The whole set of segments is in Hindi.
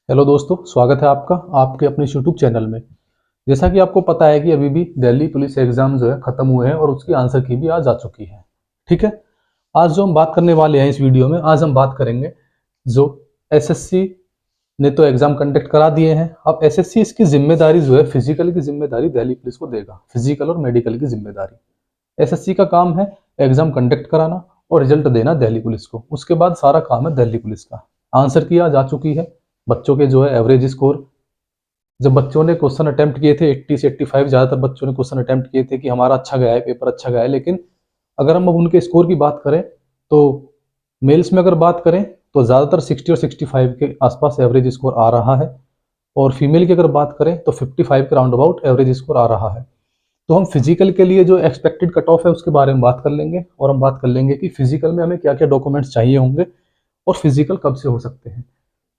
हेलो दोस्तों, स्वागत है आपका आपके अपने यूट्यूब चैनल में। जैसा कि आपको पता है कि अभी भी दिल्ली पुलिस एग्जाम जो है खत्म हुए हैं और उसकी आंसर की भी आज आ चुकी है। ठीक है। आज जो हम बात करने वाले हैं इस वीडियो में, आज हम बात करेंगे जो एसएससी ने तो एग्जाम कंडक्ट करा दिए हैं। अब एसएससी इसकी जिम्मेदारी जो है, फिजिकल की जिम्मेदारी दिल्ली पुलिस को देगा। फिजिकल और मेडिकल की जिम्मेदारी एसएससी का काम है, एग्जाम कंडक्ट कराना और रिजल्ट देना दिल्ली पुलिस को। उसके बाद सारा काम है दिल्ली पुलिस का। आंसर की आज आ चुकी है। बच्चों के जो है एवरेज स्कोर, जब बच्चों ने क्वेश्चन अटेम्प्ट किए थे 80 से 85, ज़्यादातर बच्चों ने क्वेश्चन अटेम्प्ट किए थे कि हमारा अच्छा गया है, पेपर अच्छा गया है। लेकिन अगर हम अब उनके स्कोर की बात करें तो मेल्स में अगर बात करें तो ज़्यादातर 60 और 65 के आसपास एवरेज स्कोर आ रहा है, और फीमेल की अगर बात करें तो 55 के राउंड अबाउट एवरेज स्कोर आ रहा है। तो हम फिजिकल के लिए जो एक्सपेक्टेड कट ऑफ है उसके बारे में बात कर लेंगे, और हम बात कर लेंगे कि फिजिकल में हमें क्या क्या डॉक्यूमेंट्स चाहिए होंगे और फिजिकल कब से हो सकते हैं।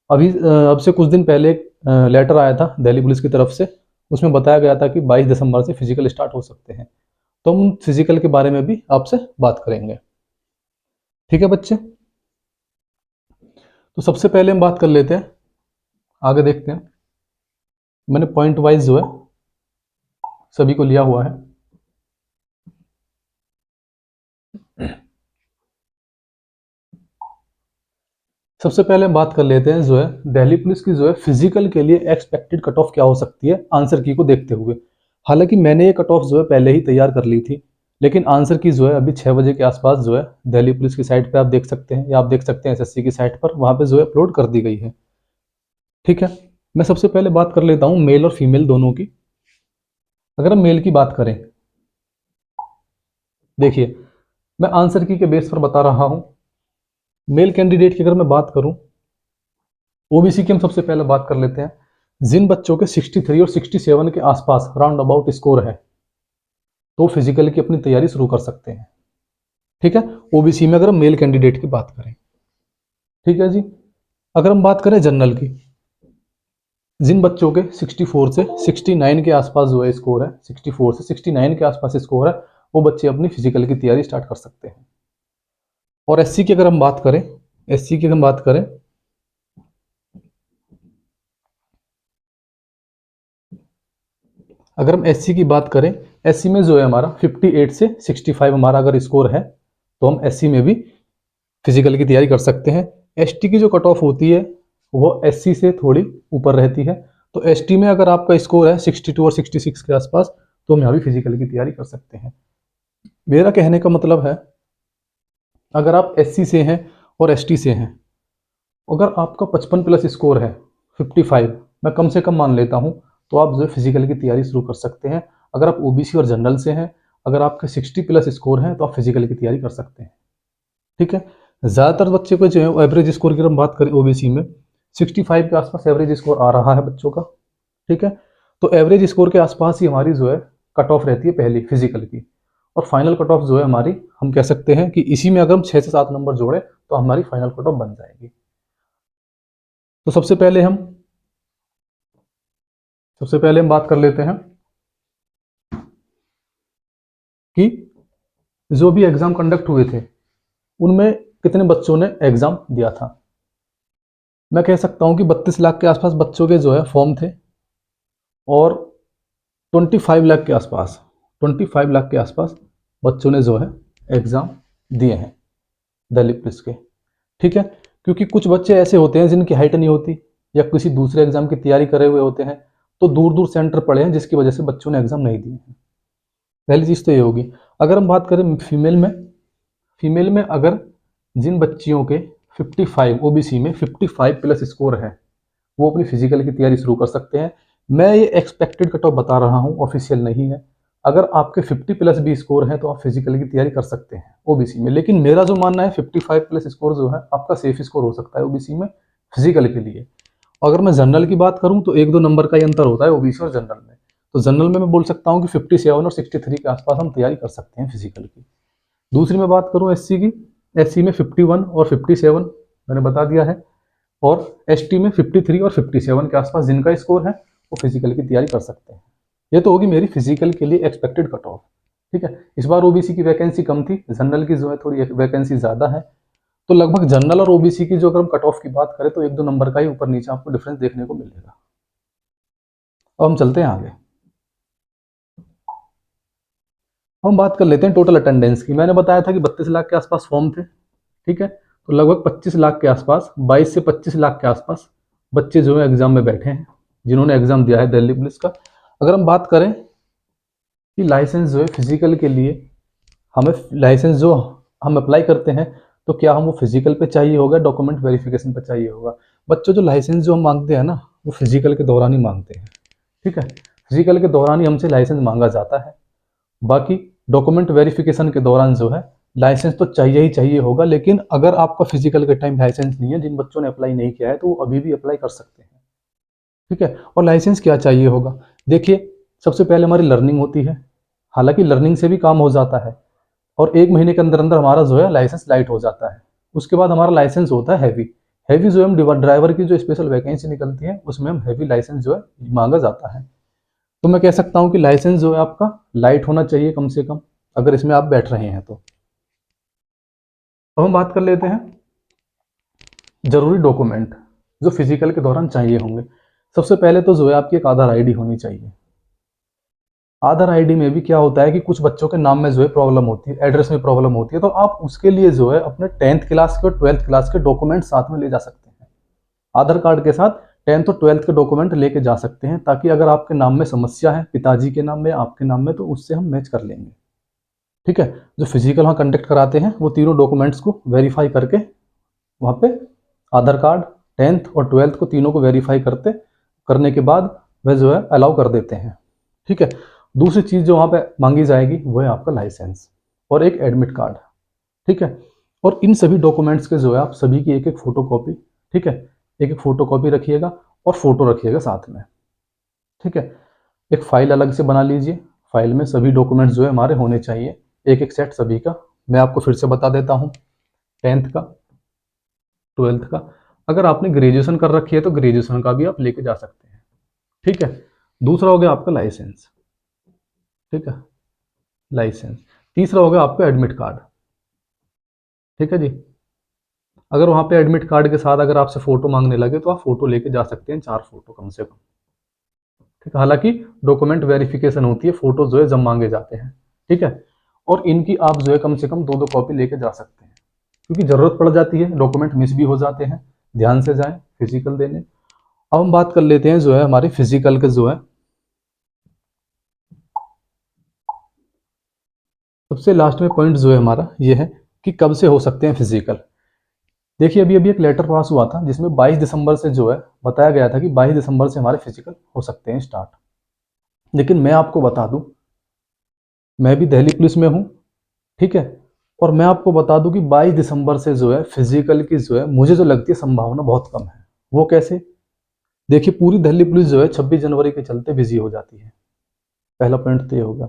अभी अब से कुछ दिन पहले एक लेटर आया था दिल्ली पुलिस की तरफ से। उसमें बताया गया था कि 22 दिसंबर से फिजिकल स्टार्ट हो सकते हैं। तो हम फिजिकल के बारे में भी आपसे बात करेंगे। ठीक है बच्चे, तो सबसे पहले हम बात कर लेते हैं, आगे देखते हैं। मैंने पॉइंट वाइज जो है सभी को लिया हुआ है। सबसे पहले हम बात कर लेते हैं जो है दिल्ली पुलिस की जो है फिजिकल के लिए एक्सपेक्टेड कट ऑफ क्या हो सकती है आंसर की को देखते हुए। हालांकि मैंने ये कट ऑफ जो है पहले ही तैयार कर ली थी, लेकिन आंसर की जो है अभी 6 बजे के आसपास जो है दिल्ली पुलिस की साइट पे आप देख सकते हैं, या आप देख सकते हैं एसएससी की साइट पर, वहां पे जो है अपलोड कर दी गई है। ठीक है। मैं सबसे पहले बात कर लेता हूँ मेल और फीमेल दोनों की। अगर हम मेल की बात करें, देखिए मैं आंसर की के बेस पर बता रहा हूँ। मेल कैंडिडेट की अगर मैं बात करूँ, ओबीसी की हम सबसे पहले बात कर लेते हैं। जिन बच्चों के 63 और 67 के आसपास राउंड अबाउट स्कोर है तो फिजिकल की अपनी तैयारी शुरू कर सकते हैं। ठीक है, ओबीसी में अगर हम मेल कैंडिडेट की बात करें। ठीक है जी। अगर हम बात करें जनरल की, जिन बच्चों के 64 से 69 के आसपास जो है स्कोर है, 64 से 69 के आसपास स्कोर है, वो बच्चे अपनी फिजिकल की तैयारी स्टार्ट कर सकते हैं। और एससी की अगर हम बात करें, एससी की अगर हम बात करें, अगर हम एससी की बात करें, एससी में जो है हमारा 58 से 65 हमारा अगर स्कोर है तो हम एससी में भी फिजिकल की तैयारी कर सकते हैं। एसटी की जो कट ऑफ होती है वो एससी से थोड़ी ऊपर रहती है। तो एसटी में अगर आपका स्कोर है 62 और 66 के आसपास तो हम यहाँ भी फिजिकल की तैयारी कर सकते हैं। मेरा कहने का मतलब है, अगर आप एससी से हैं और एसटी से हैं, अगर आपका 55 प्लस स्कोर है, 55 मैं कम से कम मान लेता हूँ, तो आप जो है फिजिकल की तैयारी शुरू कर सकते हैं। अगर आप ओबीसी और जनरल से हैं, अगर आपके 60 प्लस स्कोर है तो आप फिजिकल की तैयारी कर सकते हैं। ठीक है। ज़्यादातर बच्चे को जो है एवरेज स्कोर की हम बात करें ओबीसी में 65 के आसपास एवरेज स्कोर आ रहा है बच्चों का। ठीक है। तो एवरेज स्कोर के आसपास ही हमारी जो है कट ऑफ रहती है पहली फिजिकल की, और फाइनल कट ऑफ जो है हमारी, हम कह सकते हैं कि इसी में अगर हम 6 से 7 नंबर जोड़े तो हमारी फाइनल कट ऑफ बन जाएगी। तो सबसे पहले हम बात कर लेते हैं कि जो भी एग्जाम कंडक्ट हुए थे उनमें कितने बच्चों ने एग्जाम दिया था। मैं कह सकता हूं कि 32 लाख के आसपास बच्चों के जो है फॉर्म थे, और 25 लाख के आसपास, 25 लाख के आसपास बच्चों ने जो है एग्जाम दिए हैं दिल्ली पुलिस के। ठीक है। क्योंकि कुछ बच्चे ऐसे होते हैं जिनकी हाइट नहीं होती, या किसी दूसरे एग्जाम की तैयारी करे हुए होते हैं, तो दूर दूर सेंटर पड़े हैं जिसकी वजह से बच्चों ने एग्जाम नहीं दिए हैं। पहली चीज़ तो ये होगी। अगर हम बात करें फीमेल में, फीमेल में अगर जिन बच्चियों के 55 ओबीसी में 55 प्लस स्कोर है वो अपनी फिजिकल की तैयारी शुरू कर सकते हैं। मैं ये एक्सपेक्टेड कट ऑफ बता रहा हूँ, ऑफिशियल नहीं है। अगर आपके 50 प्लस भी स्कोर है तो आप फिजिकल की तैयारी कर सकते हैं ओबीसी में। लेकिन मेरा जो मानना है 55 प्लस स्कोर जो है आपका सेफ स्कोर हो सकता है ओबीसी में फिजिकल के लिए। अगर मैं जनरल की बात करूं तो 1-2 नंबर का ही अंतर होता है ओबीसी और जनरल में। तो जनरल में मैं बोल सकता हूं कि 57 और 63 के आसपास हम तैयारी कर सकते हैं फिजिकल की। दूसरी मैं बात करूं एससी की, एससी में 51 और 57 मैंने बता दिया है, और एसटी में 53 और 57 के आसपास जिनका स्कोर है वो फिजिकल की तैयारी कर सकते हैं। ये तो होगी मेरी फिजिकल के लिए एक्सपेक्टेड कट ऑफ। ठीक है। इस बार ओबीसी की वैकेंसी कम थी, जनरल की जो है थोड़ी वैकेंसी ज़्यादा है, तो लगभग जनरल और ओबीसी की जो अगर हम कट ऑफ की बात करें तो 1-2 नंबर का ही ऊपर नीचे आपको डिफरेंस देखने को मिलेगा। अब हम चलते हैं आगे। हम बात कर लेते हैं टोटल अटेंडेंस की। मैंने बताया था कि 32 लाख के आसपास फॉर्म थे, ठीक है। तो लगभग 25 लाख के आसपास, 22 से 25 लाख के आसपास बच्चे जो है एग्जाम में बैठे हैं, जिन्होंने एग्जाम दिया है दिल्ली पुलिस का। अगर हम बात करें कि लाइसेंस जो है फिजिकल के लिए, हमें लाइसेंस जो हम अप्लाई करते हैं तो क्या हम वो फिजिकल पे चाहिए होगा, डॉक्यूमेंट वेरिफिकेशन पे चाहिए होगा। बच्चों जो लाइसेंस जो हम मांगते हैं ना, वो फिजिकल के दौरान ही मांगते हैं, ठीक है। फिजिकल के दौरान ही हमसे लाइसेंस मांगा जाता है। बाकी डॉक्यूमेंट वेरिफिकेशन के दौरान जो है लाइसेंस तो चाहिए ही चाहिए होगा, लेकिन अगर आपका फिजिकल के टाइम लाइसेंस नहीं है, जिन बच्चों ने अप्लाई नहीं किया है, तो वो अभी भी अप्लाई कर सकते हैं, ठीक है। और लाइसेंस क्या चाहिए होगा, देखिए सबसे पहले हमारी लर्निंग होती है। हालांकि लर्निंग से भी काम हो जाता है और 1 महीने के अंदर अंदर हमारा जो है लाइसेंस लाइट हो जाता है। उसके बाद हमारा लाइसेंस होता है हैवी। हैवी जो है हम ड्राइवर की जो स्पेशल वैकेंसी निकलती है उसमें हम हैवी लाइसेंस जो है मांगा जाता है। तो मैं कह सकता हूँ कि लाइसेंस जो है आपका लाइट होना चाहिए कम से कम, अगर इसमें आप बैठ रहे हैं तो। अब हम बात कर लेते हैं जरूरी डॉक्यूमेंट जो फिजिकल के दौरान चाहिए होंगे। सबसे पहले तो जो है आपकी एक आधार आईडी होनी चाहिए। आधार आईडी में भी क्या होता है कि कुछ बच्चों के नाम में जो है प्रॉब्लम होती है, एड्रेस में प्रॉब्लम होती है, तो आप उसके लिए जो है अपने 10th क्लास के और 12th क्लास के डॉक्यूमेंट साथ में ले जा सकते हैं। आधार कार्ड के साथ 10th और 12th के डॉक्यूमेंट लेके जा सकते हैं, ताकि अगर आपके नाम में समस्या है, पिताजी के नाम में, आपके नाम में, तो उससे हम मैच कर लेंगे, ठीक है। जो फिजिकल वहाँ कंडक्ट कराते हैं वो तीनों डॉक्यूमेंट्स को वेरीफाई करके वहाँ पे आधार कार्ड, 10th और 12th को तीनों को वेरीफाई करने के बाद वह जो है अलाउ कर देते हैं, ठीक है। दूसरी चीज़ जो वहाँ पे मांगी जाएगी वो है आपका लाइसेंस और एक एडमिट कार्ड, ठीक है। और इन सभी डॉक्यूमेंट्स के जो है आप सभी की एक एक फोटो कॉपी, ठीक है, एक एक फोटो कॉपी रखिएगा और फोटो रखिएगा साथ में, ठीक है। एक फाइल अलग से बना लीजिए, फाइल में सभी डॉक्यूमेंट्स जो है हमारे होने चाहिए, एक एक सेट सभी का। मैं आपको फिर से बता देता हूँ, 10th का, 12th का, अगर आपने ग्रेजुएशन कर रखी है तो ग्रेजुएशन का भी आप लेके जा सकते हैं, ठीक है। दूसरा हो गया आपका लाइसेंस, ठीक है, लाइसेंस। तीसरा हो गया आपका एडमिट कार्ड, ठीक है जी। अगर वहाँ पे एडमिट कार्ड के साथ अगर आपसे फोटो मांगने लगे तो आप फोटो लेके जा सकते हैं, 4 फोटो कम से कम, ठीक है। हालांकि डॉक्यूमेंट वेरिफिकेशन होती है, फोटो जो है जब मांगे जाते हैं, ठीक है। और इनकी आप जो है कम से कम 2-2 कॉपी लेके जा सकते हैं, क्योंकि जरूरत पड़ जाती है, डॉक्यूमेंट मिस भी हो जाते हैं। ध्यान से जाएं फिजिकल देने। अब हम बात कर लेते हैं जो है हमारे फिजिकल के जो है सबसे लास्ट में पॉइंट जो है हमारा ये है कि कब से हो सकते हैं फिजिकल। देखिए अभी अभी एक लेटर पास हुआ था जिसमें 22 दिसंबर से जो है बताया गया था कि 22 दिसंबर से हमारे फिजिकल हो सकते हैं स्टार्ट। लेकिन मैं आपको बता दूं, मैं भी दिल्ली पुलिस में हूं, ठीक है। और मैं आपको बता दूं कि 22 दिसंबर से जो है फिजिकल की जो है मुझे जो लगती है संभावना बहुत कम है। वो कैसे, देखिए पूरी दिल्ली पुलिस जो है 26 जनवरी के चलते बिजी हो जाती है। पहला पॉइंट तो ये हो गया।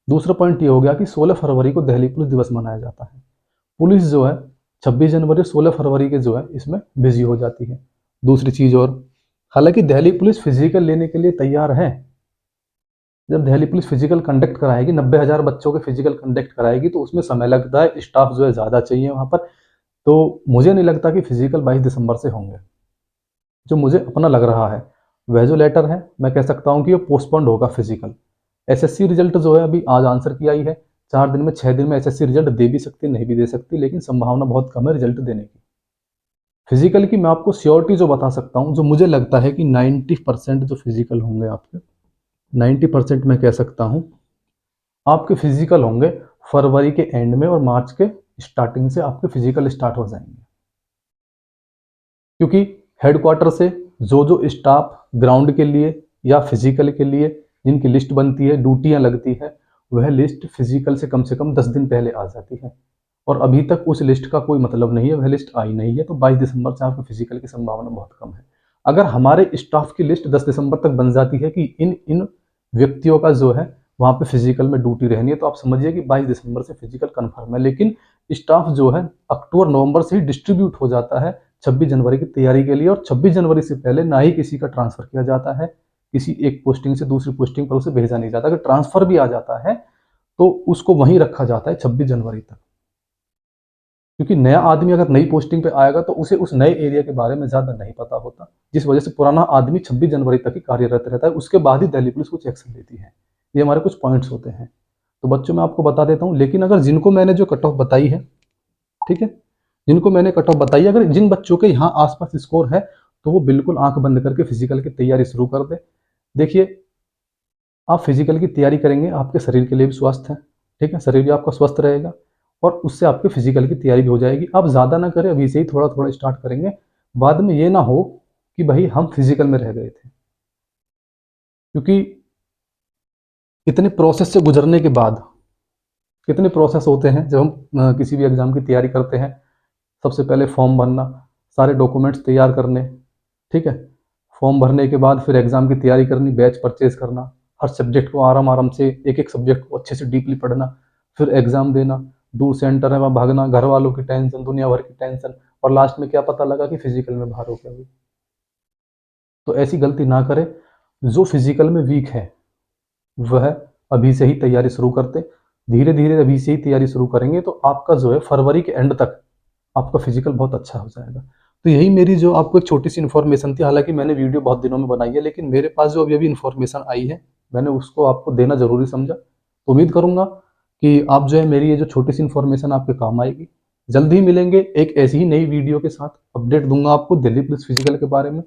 दूसरा पॉइंट ये हो गया कि 16 फरवरी को दिल्ली पुलिस दिवस मनाया जाता है। पुलिस जो है 26 जनवरी 16 फरवरी के जो है इसमें बिजी हो जाती है। दूसरी चीज और, हालांकि दिल्ली पुलिस फिजिकल लेने के लिए तैयार है। जब दिल्ली पुलिस फिजिकल कंडक्ट कराएगी, 90,000 बच्चों के फिजिकल कंडक्ट कराएगी, तो उसमें समय लगता है, स्टाफ जो है ज़्यादा चाहिए वहाँ पर। तो मुझे नहीं लगता कि फिजिकल 22 दिसंबर से होंगे। जो मुझे अपना लग रहा है, वह जो लेटर है मैं कह सकता हूँ कि वो पोस्टपोन्ड होगा फिजिकल। एसएससी रिजल्ट जो है अभी आज आंसर की आई है, 4 दिन में 6 दिन में एसएससी रिजल्ट दे भी सकती, नहीं भी दे सकती, लेकिन संभावना बहुत कम है रिजल्ट देने की। फिजिकल की मैं आपको श्योरिटी जो बता सकता हूँ, जो मुझे लगता है कि 90% जो फिजिकल होंगे आपके, 90% मैं कह सकता हूँ आपके फिजिकल होंगे फरवरी के एंड में, और मार्च के स्टार्टिंग से आपके फिजिकल स्टार्ट हो जाएंगे। क्योंकि हेडक्वार्टर से जो जो स्टाफ ग्राउंड के लिए या फिजिकल के लिए जिनकी लिस्ट बनती है, ड्यूटियां लगती है, वह लिस्ट फिजिकल से कम 10 दिन पहले आ जाती है। और अभी तक उस लिस्ट का कोई मतलब नहीं है, वह लिस्ट आई नहीं है, तो 22 दिसंबर से आपके फिजिकल की संभावना बहुत कम है। अगर हमारे स्टाफ की लिस्ट 10 दिसंबर तक बन जाती है कि इन इन व्यक्तियों का जो है वहाँ पे फिजिकल में ड्यूटी रहनी है, तो आप समझिए कि 22 दिसंबर से फिजिकल कन्फर्म है। लेकिन स्टाफ जो है अक्टूबर नवंबर से ही डिस्ट्रीब्यूट हो जाता है 26 जनवरी की तैयारी के लिए, और 26 जनवरी से पहले ना ही किसी का ट्रांसफर किया जाता है, किसी एक पोस्टिंग से दूसरी पोस्टिंग पर उसे भेजा नहीं जाता। अगर ट्रांसफर भी आ जाता है तो उसको वहीं रखा जाता है 26 जनवरी तक। क्योंकि नया आदमी अगर नई पोस्टिंग पे आएगा तो उसे उस नए एरिया के बारे में ज़्यादा नहीं पता होता, जिस वजह से पुराना आदमी 26 जनवरी तक ही कार्यरत रहता है, उसके बाद ही दिल्ली पुलिस कुछ एक्शन लेती है। ये हमारे कुछ पॉइंट्स होते हैं। तो बच्चों मैं आपको बता देता हूँ, लेकिन अगर जिनको मैंने जो कट ऑफ बताई है, ठीक है, जिनको मैंने कट ऑफ बताई है, अगर जिन बच्चों के यहाँ आसपास स्कोर है तो वो बिल्कुल आंख बंद करके फिजिकल की तैयारी शुरू कर दे। देखिए, आप फिजिकल की तैयारी करेंगे, आपके शरीर के लिए भी स्वस्थ है, ठीक है, शरीर भी आपका स्वस्थ रहेगा और उससे आपके फिजिकल की तैयारी भी हो जाएगी। आप ज़्यादा ना करें, अभी से ही थोड़ा थोड़ा स्टार्ट करेंगे, बाद में ये ना हो कि भाई हम फिजिकल में रह गए थे। क्योंकि इतने प्रोसेस से गुजरने के बाद, कितने प्रोसेस होते हैं जब हम किसी भी एग्ज़ाम की तैयारी करते हैं। सबसे पहले फॉर्म भरना, सारे डॉक्यूमेंट्स तैयार करने, ठीक है, फॉर्म भरने के बाद फिर एग्ज़ाम की तैयारी करनी, बैच परचेज करना, हर सब्जेक्ट को आराम आराम से, एक एक सब्जेक्ट को अच्छे से डीपली पढ़ना, फिर एग्ज़ाम देना, दूर सेंटर है वहाँ भागना, घर वालों की टेंशन, दुनिया भर की टेंशन, और लास्ट में क्या पता लगा कि फिजिकल में बाहर हो गया हुई। तो ऐसी गलती ना करें। जो फिजिकल में वीक है वह अभी से ही तैयारी शुरू करते, धीरे धीरे अभी से ही तैयारी शुरू करेंगे तो आपका जो है फरवरी के एंड तक आपका फिजिकल बहुत अच्छा हो जाएगा। तो यही मेरी जो आपको एक छोटी सी इन्फॉर्मेशन थी, हालांकि मैंने वीडियो बहुत दिनों में बनाई है, लेकिन मेरे पास जो अभी अभी इन्फॉर्मेशन आई है मैंने उसको आपको देना जरूरी समझा। तो उम्मीद करूंगा कि आप जो है मेरी ये जो छोटी सी इन्फॉर्मेशन आपके काम आएगी। जल्द ही मिलेंगे एक ऐसी ही नई वीडियो के साथ, अपडेट दूंगा आपको दिल्ली पुलिस फिजिकल के बारे में,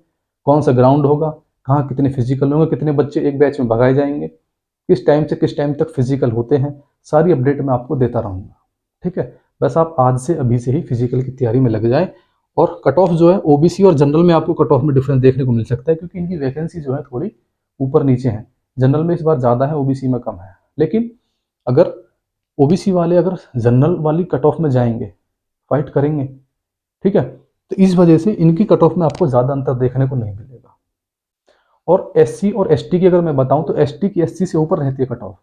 कौन सा ग्राउंड होगा, कहाँ कितने फिजिकल होंगे, कितने बच्चे एक बैच में भगाए जाएंगे, किस टाइम से किस टाइम तक फिजिकल होते हैं, सारी अपडेट मैं आपको देता रहूँगा। ठीक है, बस आप आज से अभी से ही फिजिकल की तैयारी में लग जाएं। और कट ऑफ जो है ओबीसी और जनरल में आपको कट ऑफ में डिफरेंस देखने को मिल सकता है, क्योंकि इनकी वैकेंसी जो है थोड़ी ऊपर नीचे है। जनरल में इस बार ज़्यादा है, ओबीसी में कम है। लेकिन अगर ओबीसी वाले अगर जनरल वाली कट ऑफ में जाएंगे, फाइट करेंगे, ठीक है, तो इस वजह से इनकी कट ऑफ में आपको ज़्यादा अंतर देखने को नहीं मिलेगा। और एससी और एसटी की अगर मैं बताऊं तो एसटी की एससी से ऊपर रहती है कट ऑफ।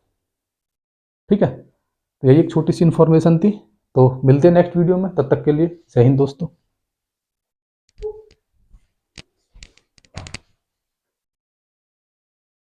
ठीक है, तो यही एक छोटी सी इन्फॉर्मेशन थी। तो मिलते हैं नेक्स्ट वीडियो में, तब तक के लिए जय हिंद दोस्तों।